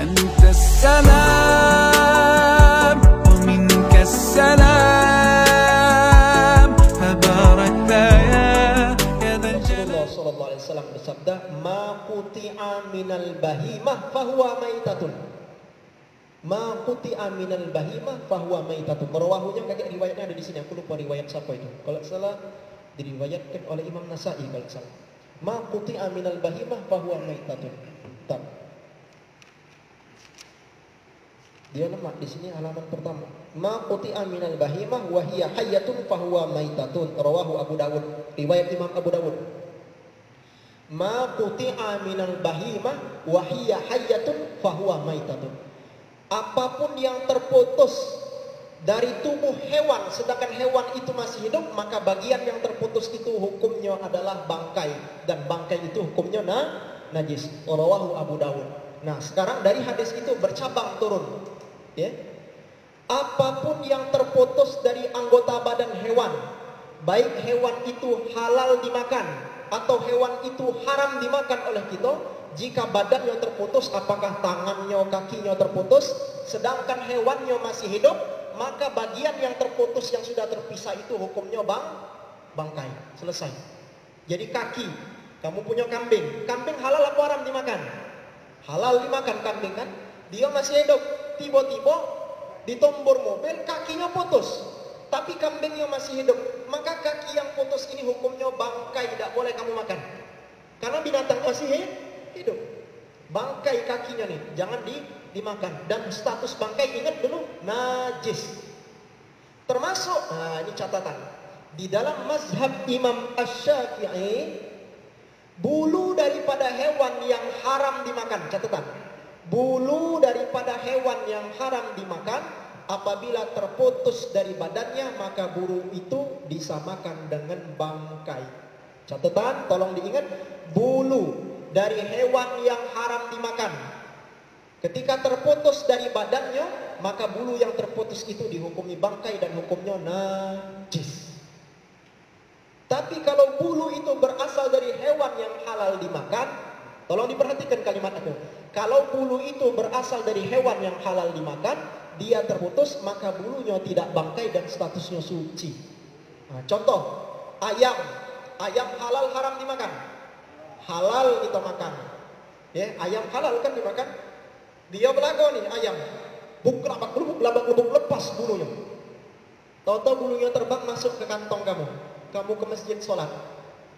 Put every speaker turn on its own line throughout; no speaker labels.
أنت السلام ومنك السلام تباركت يا ذا الجلال.
Rasulullah sallallahu alaihi wasallam bersabda, "Ma quti'a minal bahimah fahuwa maitatun." Ma quti'a minal bahimah fahuwa maitatun. Rawahunya kakek riwayatnya ada di sini. Aku lupa riwayat siapa itu. Kalau salah diriwayatkan oleh Imam Nasa'i kalau salah. Ma quti'a minal bahimah fahuwa maitatun. Tab. Dia lemak di sini halaman pertama. Ma quti'a minal bahimah wa hiya hayyatun fahuwa maitatun. Rawahu Abu Dawud. Riwayat Imam Abu Dawud. Ma quti'a minal bahimah wa hiya hayyatun fahuwa maitatun. Apapun yang terputus dari tubuh hewan sedangkan hewan itu masih hidup, maka bagian yang terputus itu hukumnya adalah bangkai, dan bangkai itu hukumnya najis. Rawahu Abu Dawud. Nah, sekarang dari hadis itu bercabang turun, ya. Apapun yang terputus dari anggota badan hewan, baik hewan itu halal dimakan atau hewan itu haram dimakan oleh kita, jika badannya terputus, apakah tangannya, kakinya terputus, sedangkan hewannya masih hidup, maka bagian yang terputus yang sudah terpisah itu hukumnya bangkai. Selesai. Jadi kaki, kamu punya kambing. Kambing halal apa haram dimakan? Halal dimakan kambing kan? Dia masih hidup. Tiba-tiba ditombor mobil, kakinya putus. Tapi kambingnya masih hidup. Maka kaki yang putus ini hukumnya bangkai, tidak boleh kamu makan. Karena binatang masih hidup. Bangkai kakinya nih, jangan dimakan. Dan status bangkai, ingat dulu, najis. Termasuk, nah ini catatan, di dalam mazhab Imam Asy-Syafi'i, bulu daripada hewan yang haram dimakan, catatan, bulu daripada hewan yang haram dimakan, apabila terputus dari badannya, maka bulu itu disamakan dengan bangkai. Catatan, tolong diingat, bulu dari hewan yang haram dimakan, ketika terputus dari badannya, maka bulu yang terputus itu dihukumi bangkai dan hukumnya najis. Tapi kalau bulu itu berasal dari hewan yang halal dimakan, tolong diperhatikan kalimat aku. Kalau bulu itu berasal dari hewan yang halal dimakan, dia terputus, maka bulunya tidak bangkai dan statusnya suci. Nah, contoh, ayam halal haram dimakan. Halal kita makan, ya, ayam halal kan dimakan. Dia belago nih ayam, labak lubuk lepas bulunya. Tahu-tahu bulunya terbang masuk ke kantong kamu. Kamu ke masjid sholat,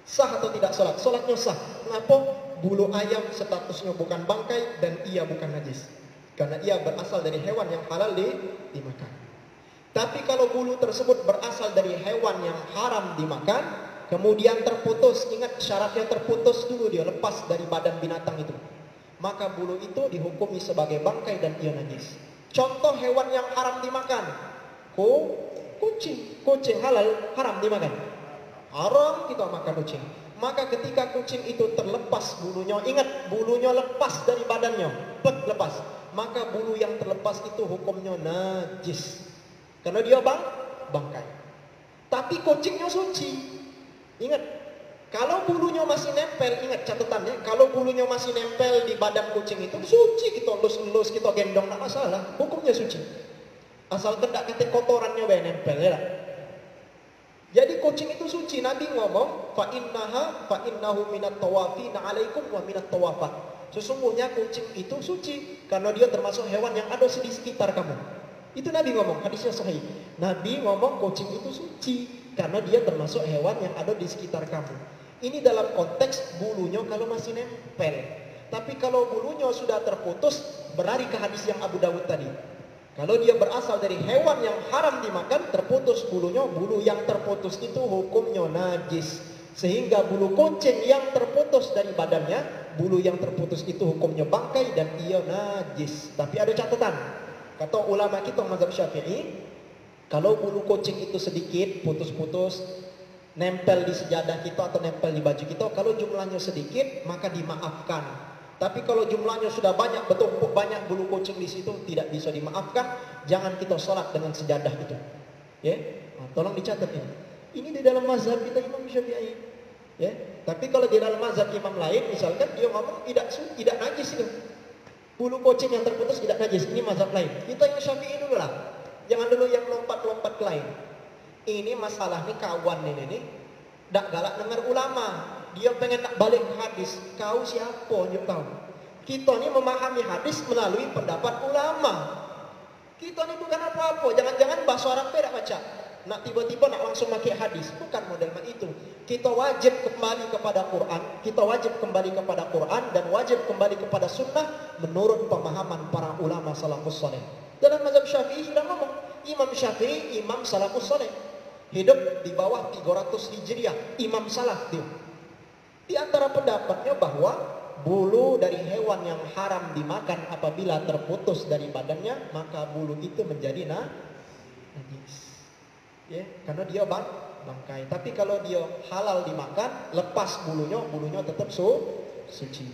sah atau tidak sholat? Sholatnya sah. Kenapa? Bulu ayam statusnya bukan bangkai dan ia bukan najis, karena ia berasal dari hewan yang halal dimakan. Tapi kalau bulu tersebut berasal dari hewan yang haram dimakan, kemudian terputus, ingat syaratnya terputus dulu, dia lepas dari badan binatang itu, maka bulu itu dihukumi sebagai bangkai dan ia najis. Contoh hewan yang haram dimakan, kucing halal haram dimakan, haram kita makan kucing. Maka ketika kucing itu terlepas bulunya, ingat bulunya lepas dari badannya, lepas, maka bulu yang terlepas itu hukumnya najis, karena dia bangkai. Tapi kucingnya suci. Ingat, kalau bulunya masih nempel, ingat catatannya, kalau bulunya masih nempel di badan kucing itu suci, kita elus-elus, kita gendong, tidak masalah, hukumnya suci. Asal tidak kata kotorannya nempel, ya. Jadi kucing itu suci. Nabi ngomong, fa innahu minat tawafina alaikum wa minat tawafat. Sesungguhnya kucing itu suci karena dia termasuk hewan yang ada di sekitar kamu. Itu Nabi ngomong, hadisnya sahih. Nabi ngomong kucing itu suci karena dia termasuk hewan yang ada di sekitar kamu. Ini dalam konteks bulunya kalau masih nempel. Tapi kalau bulunya sudah terputus, berlari ke hadis yang Abu Dawud tadi. Kalau dia berasal dari hewan yang haram dimakan, terputus bulunya, bulu yang terputus itu hukumnya najis. Sehingga bulu kucing yang terputus dari badannya, bulu yang terputus itu hukumnya bangkai dan ia najis. Tapi ada catatan. Kata ulama kita mazhab Syafi'i, kalau bulu kucing itu sedikit, putus-putus, nempel di sejadah kita atau nempel di baju kita, kalau jumlahnya sedikit maka dimaafkan. Tapi kalau jumlahnya sudah banyak, bertumpuk banyak bulu kucing di situ, tidak bisa dimaafkan. Jangan kita sholat dengan sejadah itu. Ya, nah, tolong dicatat ini. Ini di dalam mazhab kita Imam Syafi'i. Ya, tapi kalau di dalam mazhab imam lain, misalkan dia ngomong tidak najis itu. Bulu kucing yang terputus tidak najis. Ini mazhab lain. Kita yang Syafi'i dulu lah. Jangan dulu yang lompat-lompat ke lain. Ini masalah nih kawan ini nih. Dak galak dengar ulama. Dia pengen nak balik ke hadis. Kau siapa nyuk kau? Kita ni memahami hadis melalui pendapat ulama. Kita ni bukan apa-apa. Jangan-jangan bahasa Arab tidak baca. Nak tiba-tiba nak langsung pakai hadis. Bukan model itu. Kita wajib kembali kepada Quran. Kita wajib kembali kepada Quran. Dan wajib kembali kepada sunnah. Menurut pemahaman para ulama salafus saleh. Dalam mazhab Syafi'i sudah ngomong. Imam Syafi'i, imam salafus saleh. Hidup di bawah 300 Hijriah. Imam salaf dia. Di antara pendapatnya bahwa bulu dari hewan yang haram dimakan apabila terputus dari badannya, maka bulu itu menjadi najis. Ya, karena dia bangkai. Tapi kalau dia halal dimakan, lepas bulunya tetap suci.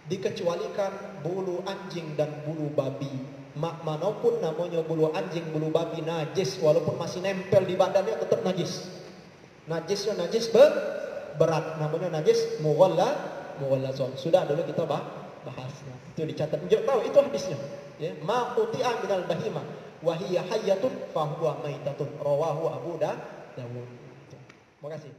Dikecualikan bulu anjing dan bulu babi. Manapun namanya bulu anjing, bulu babi najis, walaupun masih nempel di badannya tetap najis. Najisnya najis berat, namanya najis mughallazon. Sudah dulu kita bahas. Itu dicatat. Tahu itu hadisnya. Ya, ma quti'a minal bahima wa hiya hayyatun fa huwa maitatun. Rawahu Abu Dawud. Terima kasih.